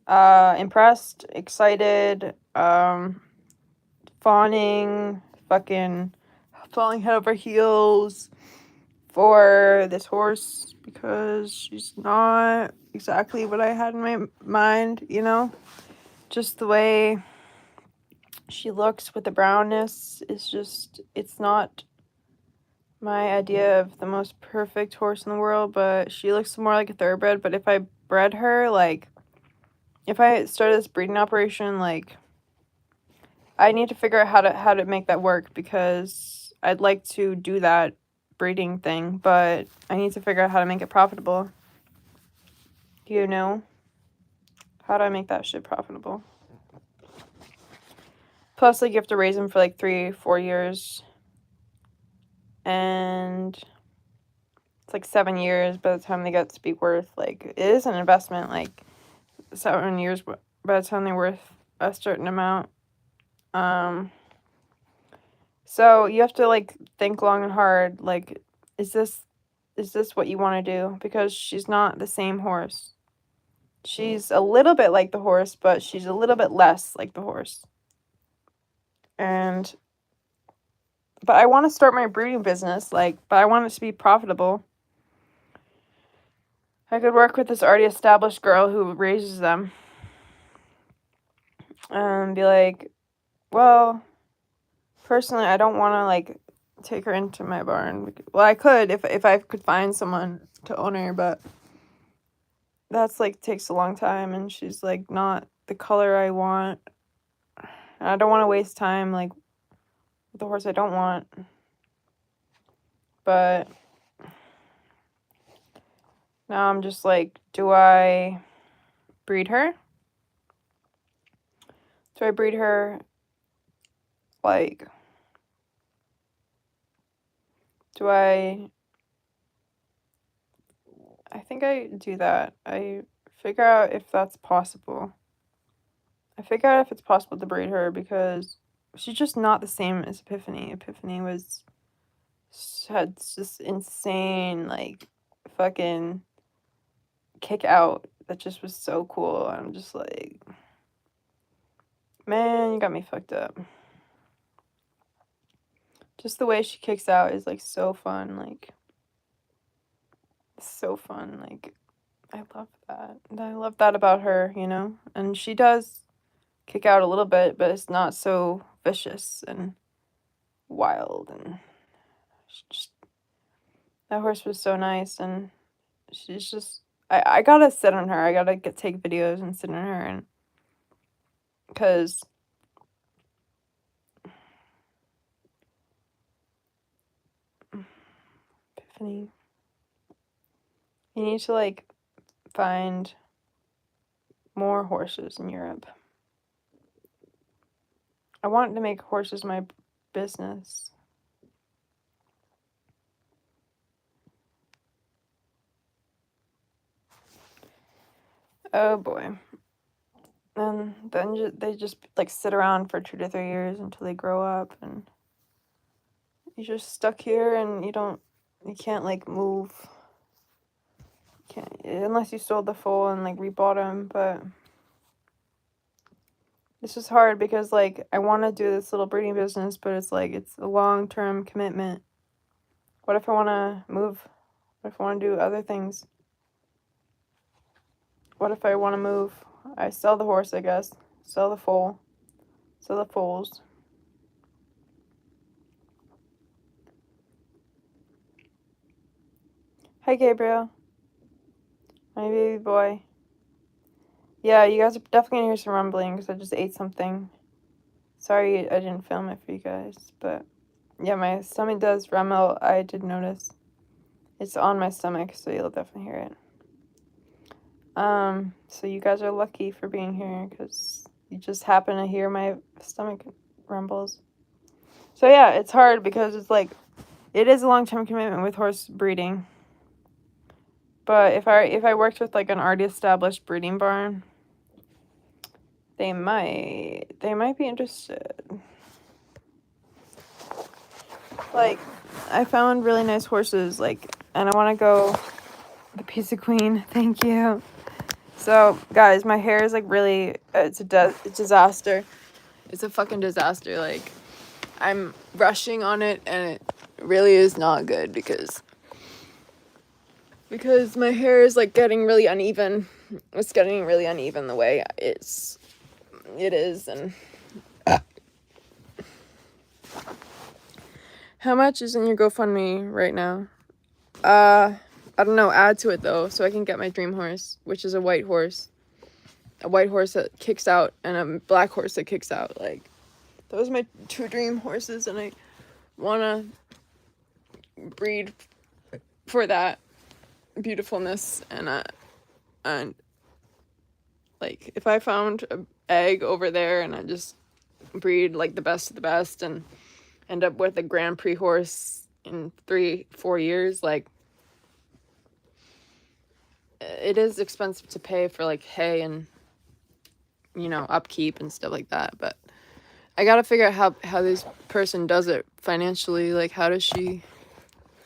impressed, excited, fawning, fucking falling head over heels for this horse because she's not exactly what I had in my mind, you know? Just the way she looks with the brownness is just, it's not my idea of the most perfect horse in the world, but she looks more like a thoroughbred. But if I bred her, like, if I started this breeding operation, like, I need to figure out how to make that work because I'd like to do that breeding thing, but I need to figure out how to make it profitable. Do you know? How do I make that shit profitable? Plus, like, you have to raise them for like 3-4 years. And it's like 7 years by the time they get to be worth, like, it is an investment, like 7 years by the time they're worth a certain amount. So you have to, like, think long and hard, like, is this what you want to do? Because she's not the same horse. She's a little bit like the horse, but she's a little bit less like the horse. But I want to start my breeding business, like, but I want it to be profitable. I could work with this already established girl who raises them and be like, well, personally, I don't want to, like, take her into my barn. Well, I could if I could find someone to own her, but that's, like, takes a long time, and she's, like, not the color I want. And I don't want to waste time, like, with the horse I don't want. But now I'm just like, do I breed her? Do I breed her, like, I think I do that. I figure out if that's possible. I figure out if it's possible to breed her because she's just not the same as Epiphany. Epiphany had just insane, like, fucking kick out that just was so cool. I'm just like, man, you got me fucked up. Just the way she kicks out is, like, so fun. Like, so fun. Like, I love that. I love that about her, you know? And she does kick out a little bit, but it's not so vicious and wild. And just, that horse was so nice. And she's just, I gotta sit on her. I gotta take videos and sit on her. And because Epiphany, you need to, like, find more horses in Europe. I want to make horses my business. Oh boy. And then they just, like, sit around for 2 to 3 years until they grow up, and you're just stuck here, and you can't, like, move. Can't, unless you sold the foal and, like, rebought them, but it's just hard because, like, I want to do this little breeding business, but it's, like, it's a long-term commitment. What if I want to move? What if I want to do other things? What if I want to move? I sell the horse, I guess. Sell the foal. Sell the foals. Hi, Gabriel. My baby boy. Yeah, you guys are definitely gonna hear some rumbling because I just ate something. Sorry I didn't film it for you guys, but yeah, my stomach does rumble. I did notice. It's on my stomach, so you'll definitely hear it. So you guys are lucky for being here because you just happen to hear my stomach rumbles. So yeah, it's hard because it's like, it is a long-term commitment with horse breeding. But if I worked with, like, an already established breeding barn, they might be interested. Like, I found really nice horses, like, and I want to go the Pizza Queen. Thank you. So, guys, my hair is like really, it's a disaster. It's a fucking disaster. Like, I'm rushing on it, and it really is not good because my hair is like getting really uneven. It's getting really uneven the way it is. And how much is in your GoFundMe right now? I don't know, add to it though, so I can get my dream horse, which is a white horse. A white horse that kicks out and a black horse that kicks out. Like, those are my two dream horses, and I want to breed for that beautifulness. And like, if I found an egg over there and I just breed like the best of the best and end up with a Grand Prix horse in 3-4 years, like, it is expensive to pay for like hay and, you know, upkeep and stuff like that, but I gotta figure out how this person does it financially. Like, how does she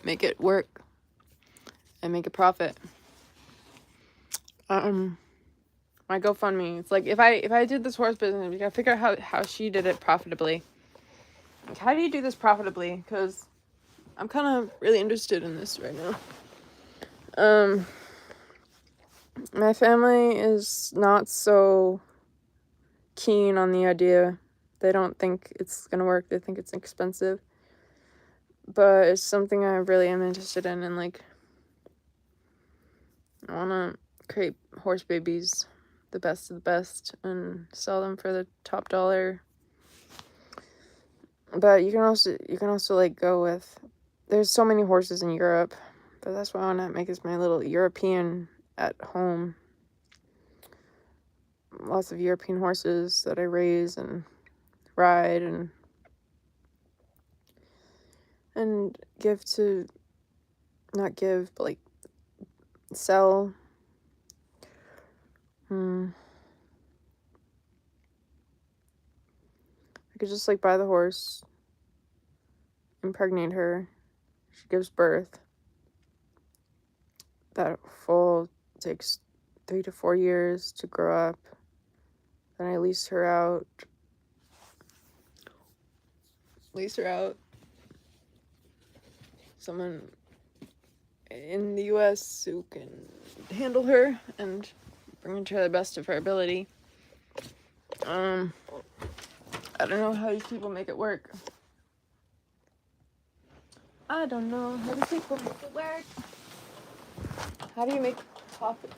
make it work and make a profit? My GoFundMe, it's like, if I did this horse business, we gotta figure out how she did it profitably. Like, how do you do this profitably? Because I'm kind of really interested in this right now. My family is not so keen on the idea. They don't think it's gonna work. They think it's expensive. But it's something I really am interested in, and like, I wanna create horse babies, the best of the best, and sell them for the top dollar. But you can also like go with, there's so many horses in Europe, but that's why I want to make this my little European at home. Lots of European horses that I raise and ride and give to, not give, but like sell. I could just like buy the horse, impregnate her, she gives birth. That foal takes 3 to 4 years to grow up. Then I lease her out. Someone in the US who can handle her and bring her to the best of her ability. I don't know how these people make it work. How do you make profit?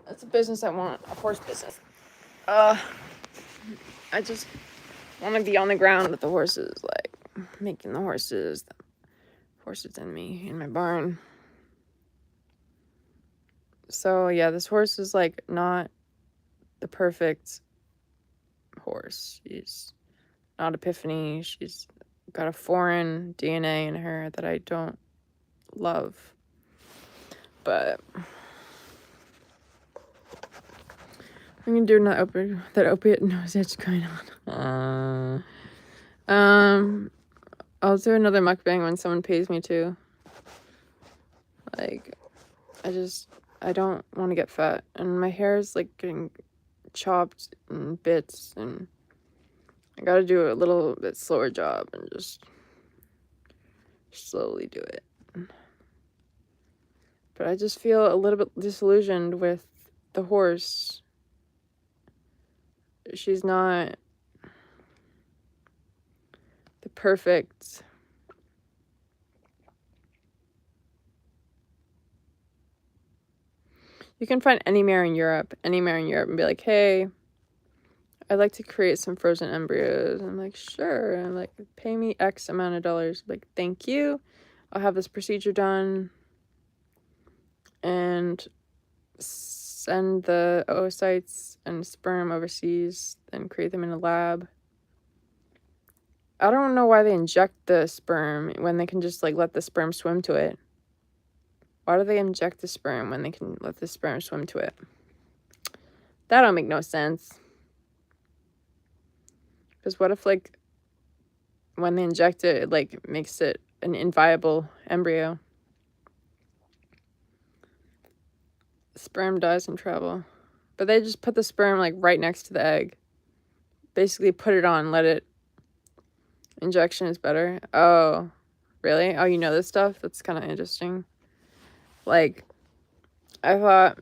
That's a business I want, a horse business. I just want to be on the ground with the horses, like making the horses in my barn. So yeah, this horse is like not the perfect horse. She's not Epiphany. She's got a foreign DNA in her that I don't love. But I'm gonna do that opiate nose itch going on. I'll do another mukbang when someone pays me to. Like, I don't want to get fat, and my hair is like getting chopped in bits, and I gotta do a little bit slower job and just slowly do it. But I just feel a little bit disillusioned with the horse. She's not the perfect you can find any mare in Europe and be like, hey, I'd like to create some frozen embryos. I'm like, sure. And I'm like, pay me X amount of dollars. I'm like, thank you. I'll have this procedure done and send the oocytes and sperm overseas and create them in a lab. I don't know why they inject the sperm when they can just like let the sperm swim to it. Why do they inject the sperm when they can let the sperm swim to it? That don't make no sense. Because what if, like, when they inject it, it, like, makes it an inviable embryo? Sperm dies in travel. But they just put the sperm, like, right next to the egg. Basically put it on, let it... Injection is better. Oh, really? Oh, you know this stuff? That's kind of interesting. Like, I thought...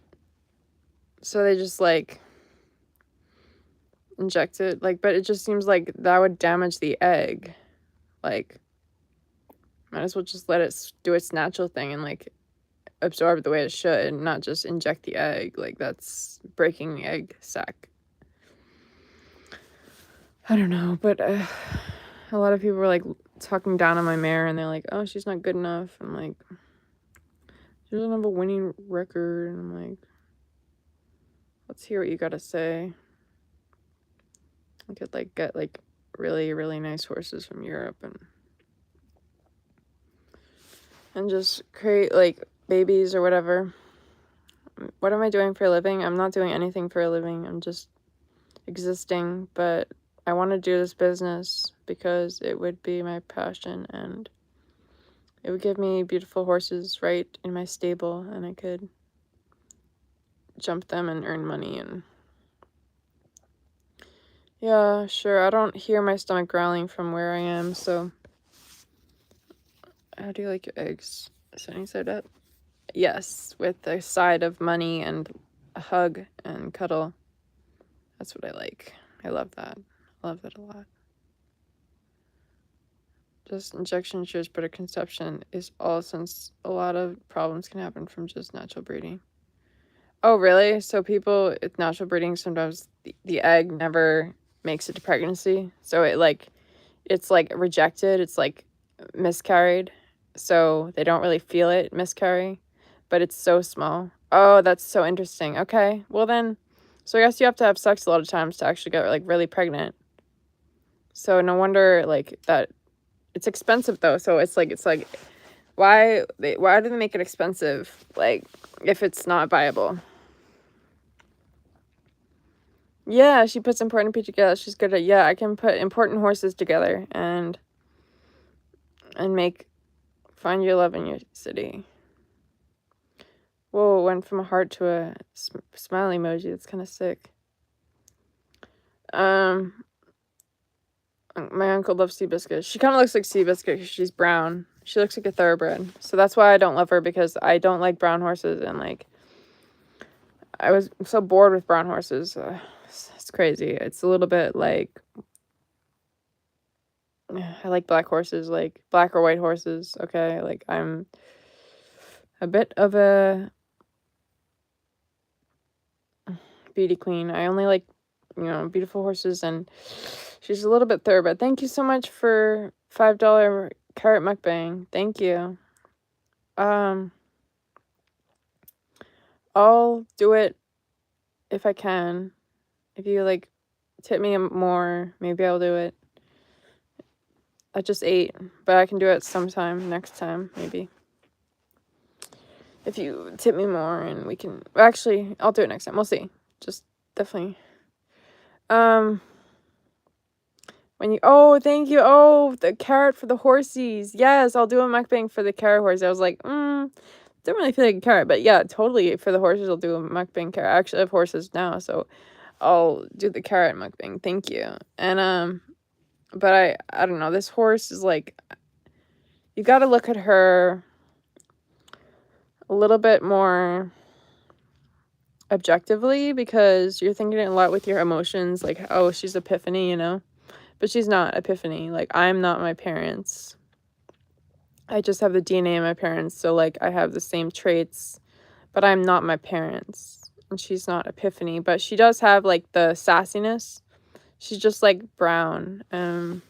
So they just, like... inject it. Like, but it just seems like that would damage the egg. Like, might as well just let it do its natural thing and, like, absorb the way it should, and not just inject the egg. Like, that's breaking the egg sac. I don't know, but a lot of people were, like, talking down on my mare, and they're like, oh, she's not good enough. I'm like, she doesn't have a winning record. And I'm like, let's hear what you gotta say. I could, like, get, like, really, really nice horses from Europe and just create, like, babies or whatever. What am I doing for a living? I'm not doing anything for a living. I'm just existing, but I want to do this business because it would be my passion, and it would give me beautiful horses right in my stable, and I could jump them and earn money. And yeah, sure, I don't hear my stomach growling from where I am. So how do you like your eggs? Sunny side up? Yes, with a side of money and a hug and cuddle. That's what I like. I love that. I love that a lot. Just injection ensures better conception is all, since a lot of problems can happen from just natural breeding. Oh, really? So people with natural breeding, sometimes the egg never makes it to pregnancy. So it's like rejected. It's like miscarried. So they don't really feel it miscarry, but it's so small. Oh, that's so interesting. Okay. Well then, so I guess you have to have sex a lot of times to actually get, like, really pregnant. So no wonder, like, that it's expensive though. So it's like why do they make it expensive, like, if it's not viable? Yeah, she puts important people together. She's good at, yeah, I can put important horses together and find your love in your city. Whoa, went from a heart to a smiley emoji. That's kind of sick. My uncle loves Seabiscuit. She kind of looks like Seabiscuit because she's brown. She looks like a thoroughbred. So that's why I don't love her, because I don't like brown horses, and, like, I was so bored with brown horses. It's crazy. It's a little bit like, I like black horses, like black or white horses. Okay, like, I'm a bit of a beauty queen. I only like, beautiful horses, and she's a little bit thoroughbred. Thank you so much for $5 carrot mukbang. Thank you. I'll do it if I can. If you, like, tip me more, maybe I'll do it. I just ate, but I can do it sometime next time, maybe. If you tip me more, and we can... Actually, I'll do it next time. We'll see. Just definitely. When you... Oh, thank you. Oh, the carrot for the horsies. Yes, I'll do a mukbang for the carrot horse. I was like, don't really feel like a carrot, but yeah, totally. For the horses, I'll do a mukbang carrot. I actually have horses now, so I'll do the carrot mukbang. Thank you. And, but I don't know. This horse is, like... You gotta look at her a little bit more objectively, because you're thinking a lot with your emotions, like, oh, she's Epiphany, but she's not Epiphany. Like, I'm not my parents. I just have the DNA of my parents, so, like, I have the same traits, but I'm not my parents, and she's not Epiphany, but she does have, like, the sassiness. She's just, like, brown. How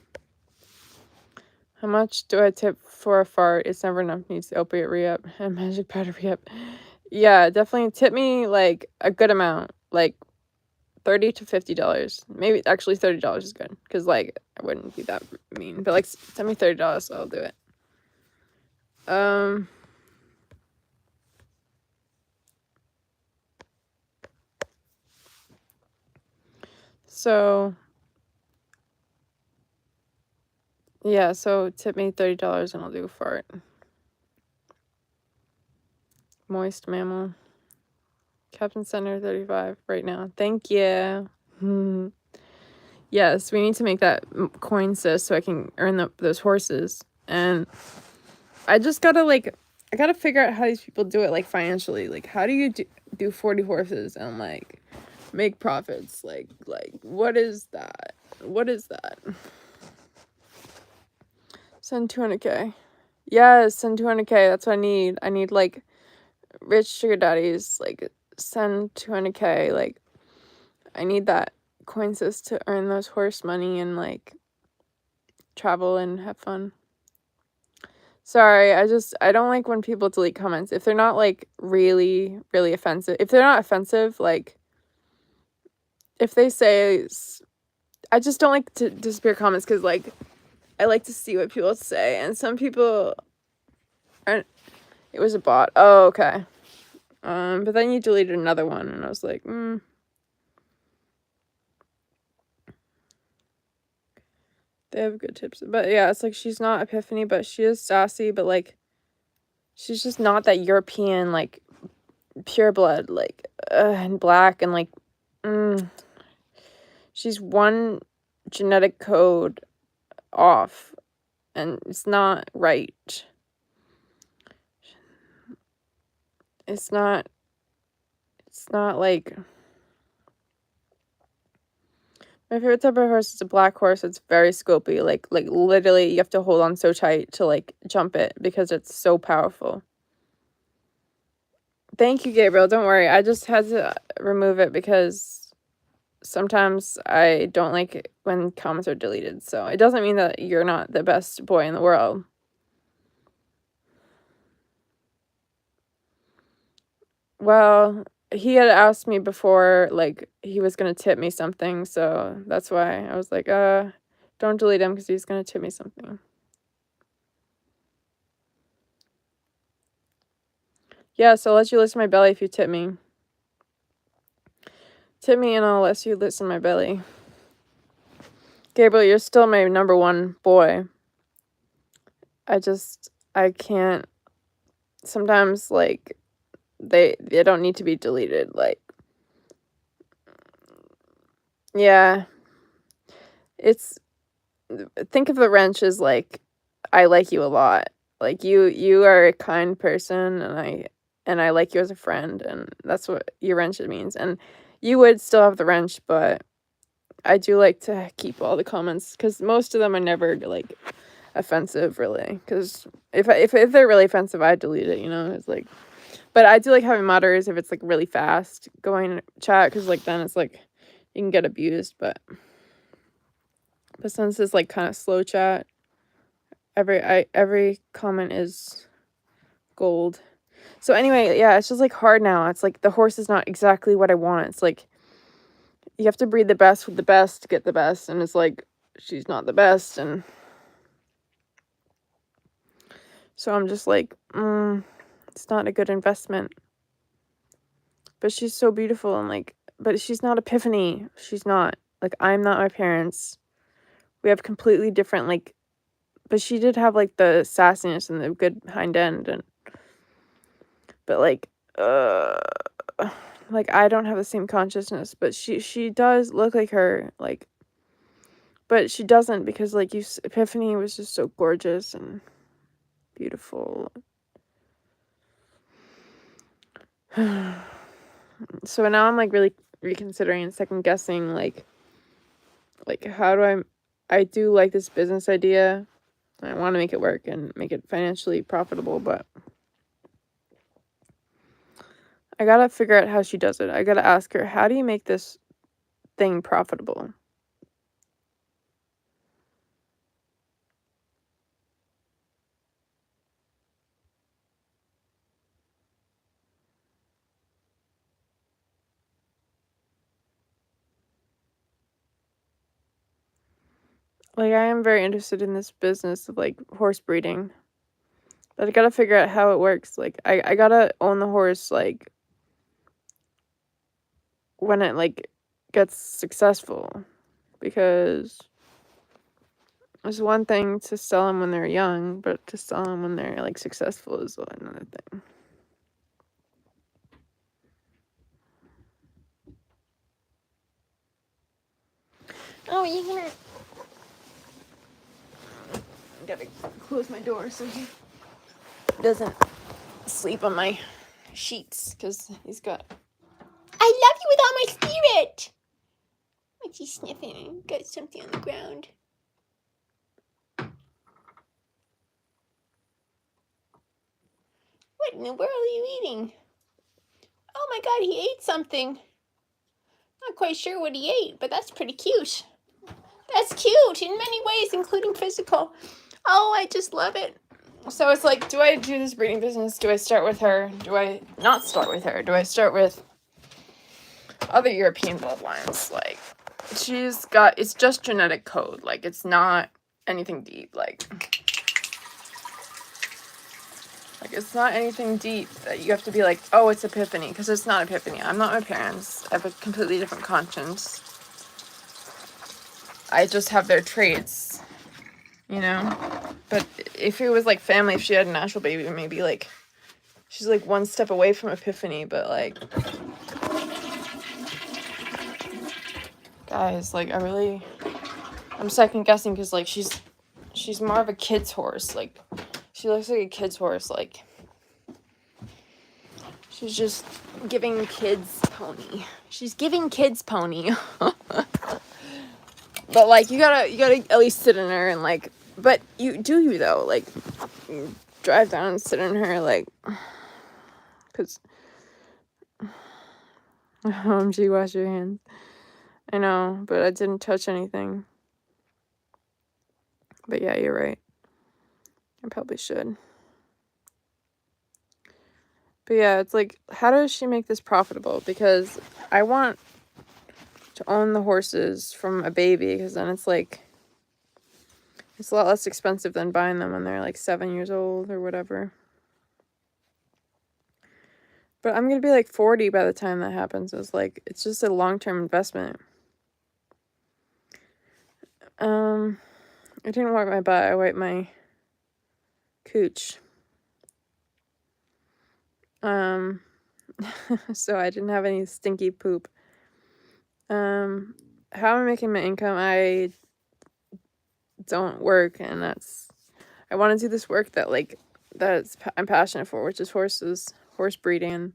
much do I tip for a fart? It's never enough. Needs the opiate re-up and magic powder re-up. Yeah, definitely tip me, like, a good amount, like $30 to $50. Maybe actually $30 is good, because, like, I wouldn't be that mean. But, like, send me $30, so I'll do it. So yeah, so tip me $30 and I'll do a fart. Moist mammal. Captain Center 35 right now. Thank you. Yes, we need to make that coin, sis, so I can earn those horses. And I just gotta, like, I gotta figure out how these people do it, like, financially. Like, how do you do 40 horses and, like, make profits? Like, what is that? What is that? Send 200K. Yes, send 200K. That's what I need. I need, like, rich sugar daddies. Like, send 200K. Like, I need that coin, sis, to earn those horse money and, like, travel and have fun. Sorry, I don't like when people delete comments. If they're not, like, really, really offensive. If they're not offensive, like, if they say, I just don't like to disappear comments because, like, I like to see what people say. And some people aren't, it was a bot. Oh, okay. But then you deleted another one and I was like, They have good tips. But yeah, it's like she's not Epiphany, but she is sassy, but, like, she's just not that European, like, pure blood, like, and black, and, like, she's one genetic code off, and it's not right. It's not, like, my favorite type of horse is a black horse. It's very scopy. Like, literally, you have to hold on so tight to, like, jump it because it's so powerful. Thank you, Gabriel. Don't worry. I just had to remove it because sometimes I don't like it when comments are deleted. So it doesn't mean that you're not the best boy in the world. Well, he had asked me before, like, he was gonna tip me something, so that's why I was like, don't delete him because he's gonna tip me something. Yeah, so I'll let you listen to my belly if you tip me. Tip me and I'll let you listen to my belly. Gabriel, you're still my number one boy. I can't, sometimes, like, they don't need to be deleted, like, yeah, it's, think of the wrench as, like, I like you a lot, like, you are a kind person, and I like you as a friend, and that's what your wrench means, and you would still have the wrench, but I do like to keep all the comments, because most of them are never, like, offensive, really, because if they're really offensive, I delete it, you know, it's like, but I do like having moderators if it's, like, really fast going chat, because, like, then it's, like, you can get abused, but since it's, like, kind of slow chat, every comment is gold. So anyway, yeah, it's just, like, hard now. It's like the horse is not exactly what I want. It's like you have to breed the best with the best to get the best, and it's like she's not the best, and so I'm just like, it's not a good investment. But she's so beautiful, and, like, but she's not Epiphany. She's not, like, I'm not my parents. We have completely different, like, but she did have, like, the sassiness and the good hind end, and but, like, I don't have the same consciousness, but she does look like her, like, but she doesn't, because, like, Epiphany was just so gorgeous and beautiful. So now I'm, like, really reconsidering and second guessing, like, how do I do like this business idea. I want to make it work and make it financially profitable, but I gotta figure out how she does it. I gotta ask her, how do you make this thing profitable? Like, I am very interested in this business of, like, horse breeding. But I gotta figure out how it works. Like, I gotta own the horse, like, when it, like, gets successful. Because it's one thing to sell them when they're young, but to sell them when they're, like, successful is another thing. No, you gonna... I gotta close my door so he doesn't sleep on my sheets, because he's got... I love you with all my spirit! What's he sniffing? Got something on the ground. What in the world are you eating? Oh my god, he ate something. Not quite sure what he ate, but that's pretty cute. That's cute in many ways, including physical. Oh, I just love it. So it's like, do I do this breeding business? Do I start with her? Do I not start with her? Do I start with other European bloodlines? Like, she's got, it's just genetic code. Like, it's not anything deep. Like it's not anything deep that you have to be like, oh, it's epiphany. Because it's not epiphany. I'm not my parents. I have a completely different conscience. I just have their traits, you know? But if it was like family, if she had a natural baby, maybe like she's like one step away from epiphany. But like, guys, like I'm second guessing, because like she's more of a kid's horse. Like, she looks like a kid's horse. Like, she's just giving kids pony. She's giving kids pony. But like, you gotta at least sit in her and like, but you though, like, you drive down and sit in her, like, because OMG, wash your hands. I know, but I didn't touch anything. But yeah, you're right. I probably should. But yeah, it's like, how does she make this profitable? Because I want to own the horses from a baby, because then it's like, it's a lot less expensive than buying them when they're like 7 years old or whatever. But I'm going to be like 40 by the time that happens. It's like, it's just a long-term investment. I didn't wipe my butt. I wiped my cooch. So I didn't have any stinky poop. How am I making my income? I don't work, and I want to do this work that like I'm passionate for, which is horses, horse breeding.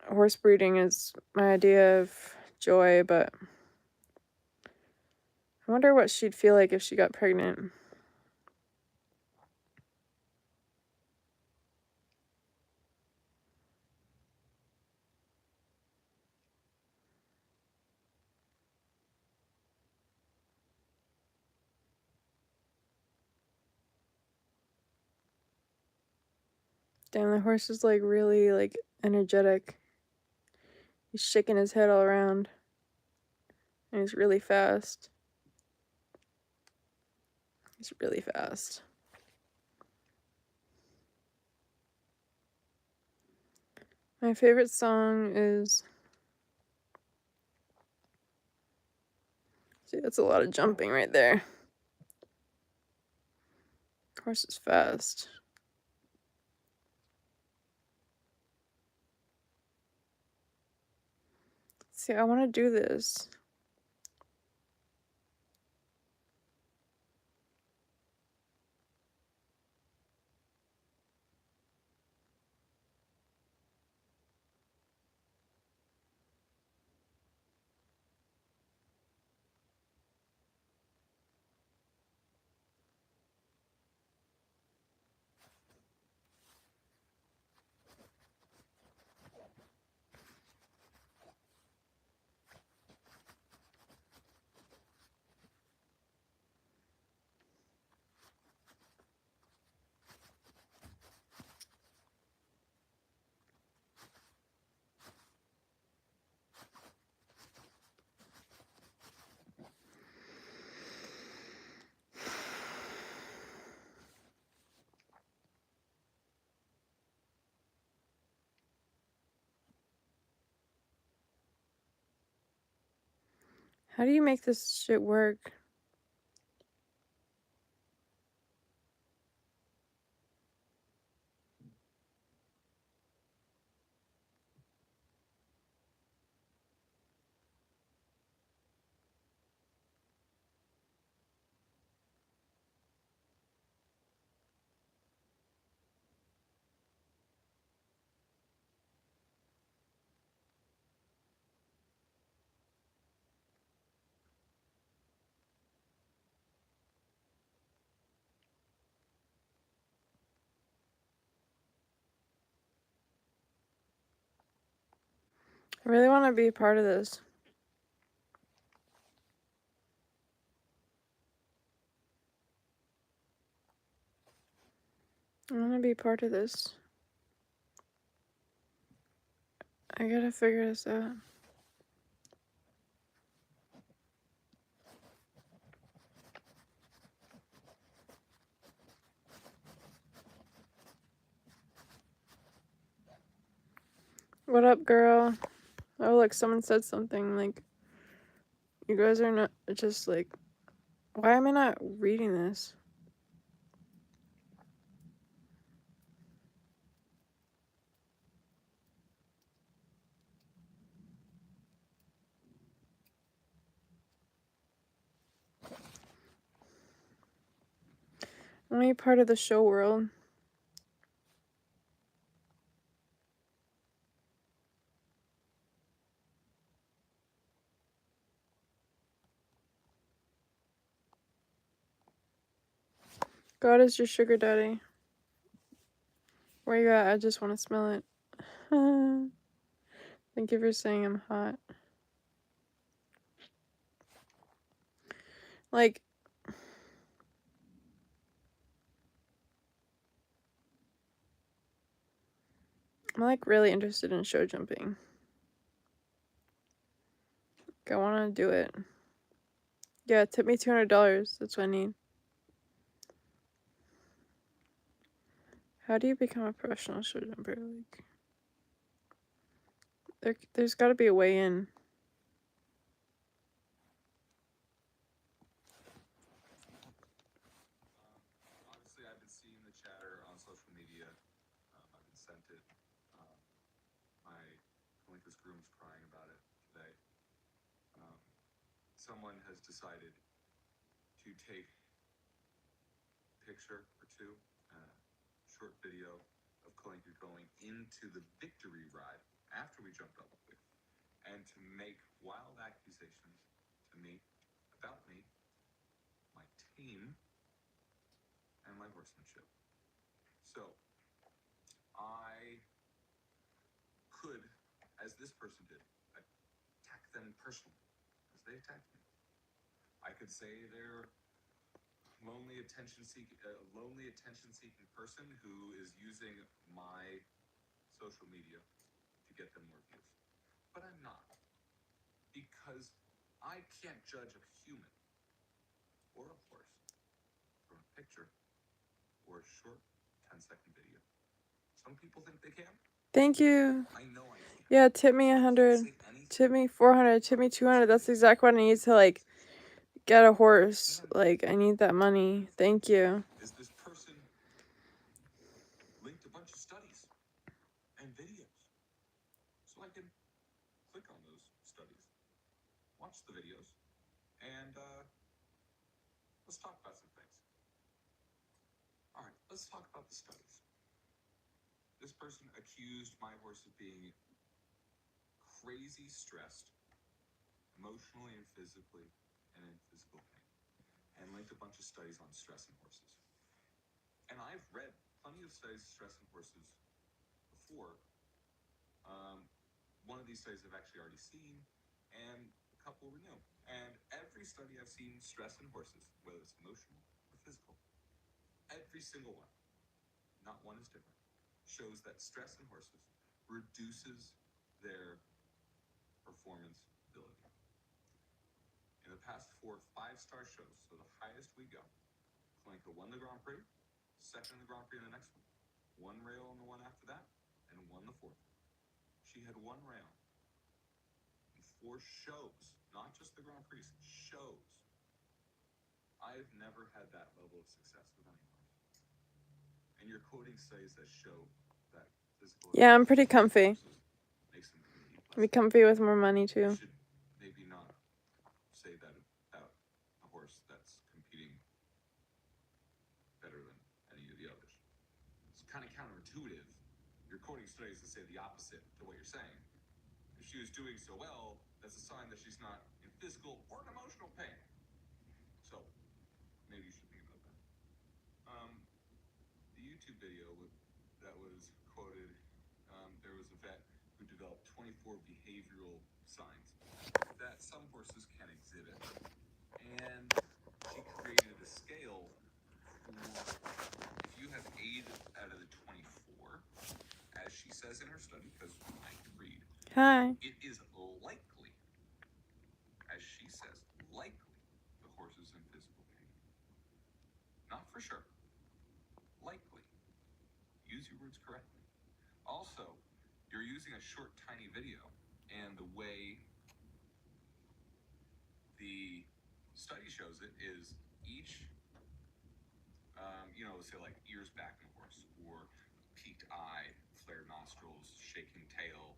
Horse breeding is my idea of joy, but I wonder what she'd feel like if she got pregnant. Damn, the horse is like really like energetic. He's shaking his head all around. And he's really fast. He's really fast. My favorite song is... See, that's a lot of jumping right there. Horse is fast. See, I want to do this. How do you make this shit work? I really want to be a part of this. I want to be part of this. I gotta figure this out. What up, girl? Oh, look, someone said something like, you guys are not just like, why am I not reading this? Am I part of the show world? God is your sugar daddy. Where you at? I just want to smell it. Thank you for saying I'm hot. Like, I'm like really interested in show jumping. Like, I want to do it. Yeah, tip me $200. That's what I need. How do you become a professional show jumper? Like, there's got to be a way in. Obviously, I've been seeing the chatter on social media. I've been sent it. My Kalinka's groom's crying about it today. Someone has decided to take a picture or two, short video of Kalinka going into the victory ride after we jumped up, and to make wild accusations to me about me, my team, and my horsemanship. So I could, as this person did, attack them personally, as they attacked me. I could say they're lonely attention-seeking person who is using my social media to get them more views. But I'm not, because I can't judge a human or a horse from a picture or a short 10-second video. Some people think they can. Thank you. I know I can. Yeah, tip me 100. Tip me 400. Tip me 200. That's exactly what I need to, like, get a horse. Like, I need that money. Thank you. Is this person linked a bunch of studies and videos? So I can click on those studies, watch the videos, and let's talk about some things. All right, let's talk about the studies. This person accused my horse of being crazy stressed, emotionally and physically, and in physical pain, and linked a bunch of studies on stress in horses. And I've read plenty of studies of stress in horses before. One of these studies I've actually already seen, and a couple were new. And every study I've seen, stress in horses, whether it's emotional or physical, every single one, not one is different, shows that stress in horses reduces their performance ability. In the past 4 5-star shows, so the highest we go, Kalinka won the Grand Prix, second in the Grand Prix in the next one rail in the one after that, and won the fourth. She had one rail in 4 shows, not just the Grand Prix, shows. I've never had that level of success with any horse. And you're quoting studies that show that physical. Yeah, I'm pretty comfy. Be comfy with more money too. You should maybe not say that about a horse that's competing better than any of the others. It's kind of counterintuitive. You're quoting studies that say the opposite to what you're saying. If she was doing so well, that's a sign that she's not in physical or emotional pain. So maybe you should think about that. The YouTube video that was quoted, there was a vet who developed 24 behavioral signs that some horses can exhibit. And she created a scale for if you have 8 out of the 24, as she says in her study, because I can read, Hi. it is likely, as she says, likely the horse is in physical pain. Not for sure. Likely. Use your words correctly. Also, you're using a short, tiny video, and the way the study shows it is each, say like ears back in the horse, or peaked eye, flared nostrils, shaking tail,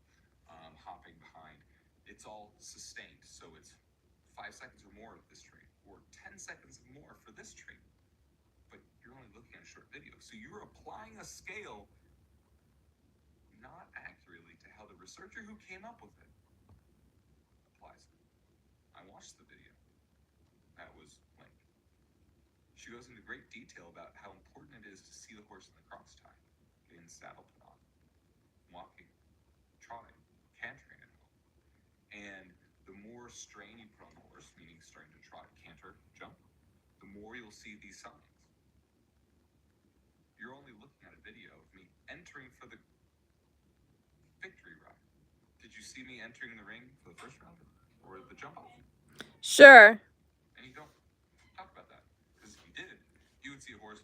hopping behind. It's all sustained, so it's 5 seconds or more of this trait, or 10 seconds or more for this trait. But you're only looking at a short video, so you're applying a scale not accurately to how the researcher who came up with it applies it. I watched the video that was linked. She goes into great detail about how important it is to see the horse in the cross tie, getting the saddle put on, walking, trotting, cantering at home. And the more strain you put on the horse, meaning starting to trot, canter, jump, the more you'll see these signs. You're only looking at a video of me entering for the victory ride. Did you see me entering the ring for the first round or the jump off? Sure. And you don't talk about that, because if you did, you would see a horse